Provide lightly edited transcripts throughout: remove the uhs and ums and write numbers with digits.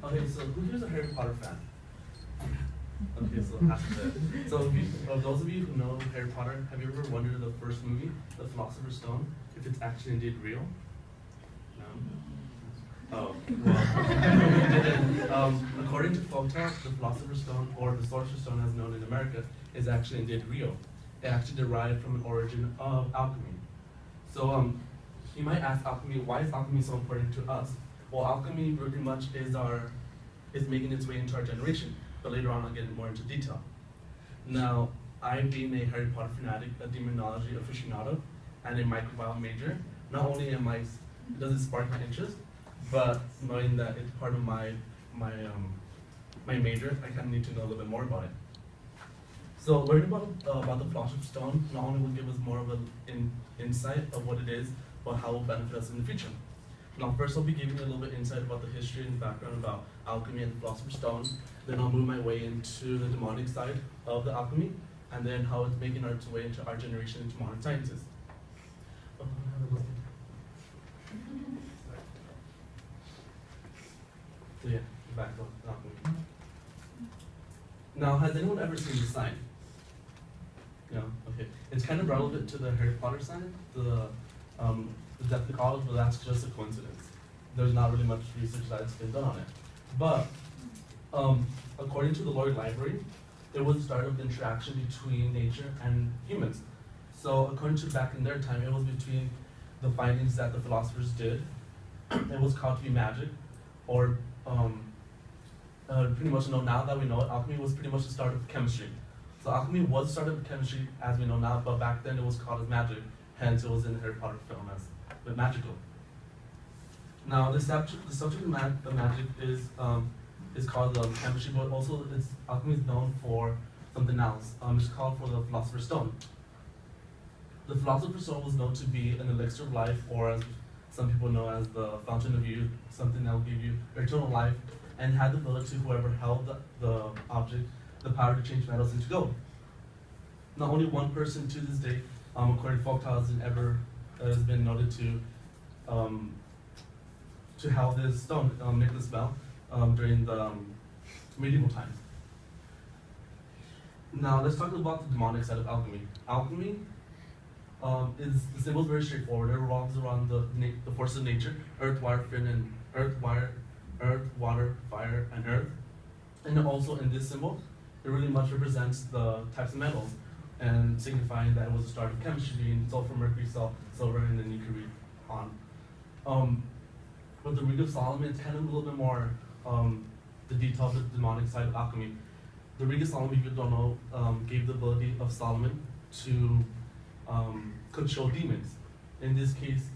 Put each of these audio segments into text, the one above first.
Okay, so who here's a Harry Potter fan? Okay, so after that. So those of you who know Harry Potter, have you ever wondered the first movie, The Philosopher's Stone, if it's actually indeed real? No? Oh, well, according to folktale, the Philosopher's Stone, or the Sorcerer's Stone as known in America, is actually indeed real. It actually derived from an origin of alchemy. So you might ask alchemy, why is alchemy so important to us? Well, alchemy pretty much is making its way into our generation, but later on I'll get more into detail. Now, I being a Harry Potter fanatic, a demonology aficionado, and a microbiome major, not only does it spark my interest, but knowing that it's part of my major, I kind of need to know a little bit more about it. So learning about the Philosopher's Stone not only will give us more of an insight of what it is, but how it will benefit us in the future. Now first I'll be giving you a little bit insight about the history and background about alchemy and the Philosopher's Stone. Then I'll move my way into the demonic side of the alchemy, and then how it's making its way into our generation into modern sciences. So yeah, back to alchemy. Now, has anyone ever seen the sign? No? Okay. It's kind of relevant to the Harry Potter sign, the Death of College, but that's just a coincidence. There's not really much research that's been done on it. But according to the Lloyd Library, it was the start of the interaction between nature and humans. So according to back in their time, it was between the findings that the philosophers did. It was called to be magic, or pretty much now that we know it, alchemy was pretty much the start of chemistry. So alchemy was the start of chemistry as we know now, but back then it was called as magic, hence it was in the Harry Potter film as the magical. Now the subject of magic is called chemistry, but also alchemy is known for something else. It's called for the Philosopher's Stone. The Philosopher's Stone was known to be an elixir of life, or as some people know as the fountain of youth, something that will give you eternal life, and had the ability, whoever held the object, the power to change metals into gold. Not only one person to this day, according to folktales, has been noted to have this stone, make the spell, during the medieval times. Now let's talk about the demonic side of alchemy. Alchemy the symbol is very straightforward. It revolves around the forces of nature: earth, water, fire, and earth. And also in this symbol, it really much represents the types of metals, and signifying that it was the start of chemistry, being sulfur, mercury, silver, and then you can read on. With the Ring of Solomon, it's kind of a little bit more the details of the demonic side of alchemy. The Ring of Solomon, if you don't know, gave the ability of Solomon to control demons. In this case,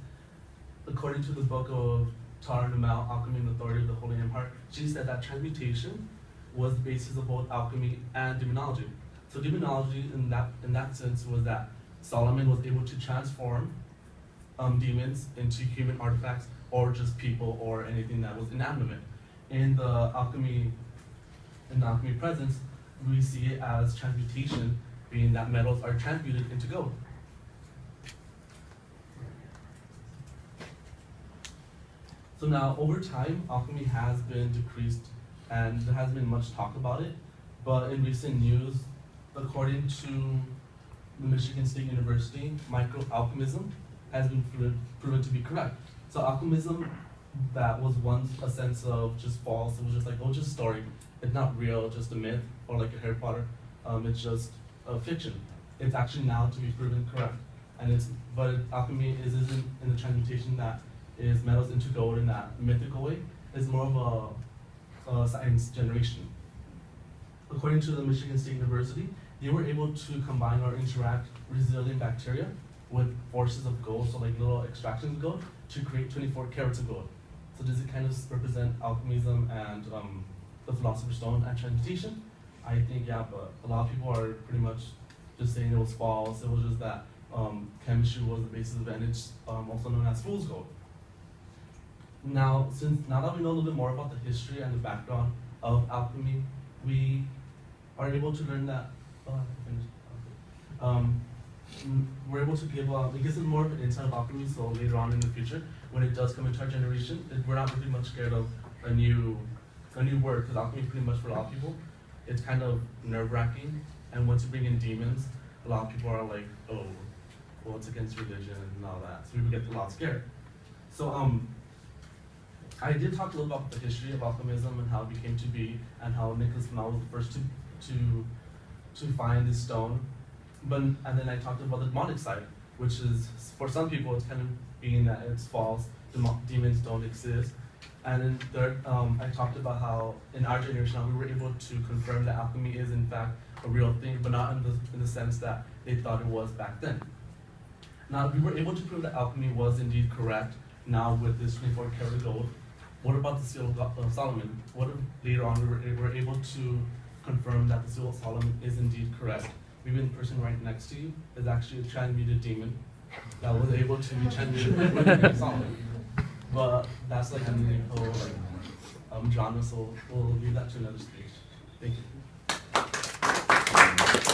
according to the book of Tar Namal, Alchemy and the Authority of the Holy Empire, she said that transmutation was the basis of both alchemy and demonology. So demonology, in that sense, was that Solomon was able to transform demons into human artifacts, or just people, or anything that was inanimate. In the alchemy presence, we see it as transmutation, being that metals are transmuted into gold. So now, over time, alchemy has been decreased, and there hasn't been much talk about it. But in recent news, according to the Michigan State University, microalchemism has been proven to be correct. So alchemism, that was once a sense of just false. It was just like, oh, just a story. It's not real, just a myth, or like a Harry Potter. It's just a fiction. It's actually now to be proven correct. But alchemy isn't in the transmutation that is metals into gold in that mythical way. It's more of a science generation. According to the Michigan State University, they were able to combine or interact resilient bacteria with forces of gold, so like little extractions of gold, to create 24 carats of gold. So does it kind of represent alchemism and the Philosopher's Stone and transmutation? I think yeah, but a lot of people are pretty much just saying it was false. It was just that chemistry was the basis of it, and it's also known as fool's gold. Now that we know a little bit more about the history and the background of alchemy, we are able to learn that we're able to give, it gives us more of an insight of alchemy, so later on in the future, when it does come into our generation, we're not really much scared of a new word, because alchemy pretty much for a lot of people, it's kind of nerve-wracking, and once you bring in demons, a lot of people are like, oh, well, it's against religion and all that, so people get a lot scared. So I did talk a little about the history of alchemism and how it became to be, and how Nicholas Flamel was the first to find this stone. And then I talked about the demonic side, which is, for some people, it's kind of being that it's false, demons don't exist. And then third, I talked about how in our generation we were able to confirm that alchemy is in fact a real thing, but not in the sense that they thought it was back then. Now, we were able to prove that alchemy was indeed correct now with this 24 karat gold. What about the seal of Solomon? What if later on we were able to confirm that the seal of Solomon is indeed correct? Maybe the person right next to you is actually a transmuted demon that was able to be transmuted with the name of Solomon. But that's like a whole genre, so we'll leave that to another stage.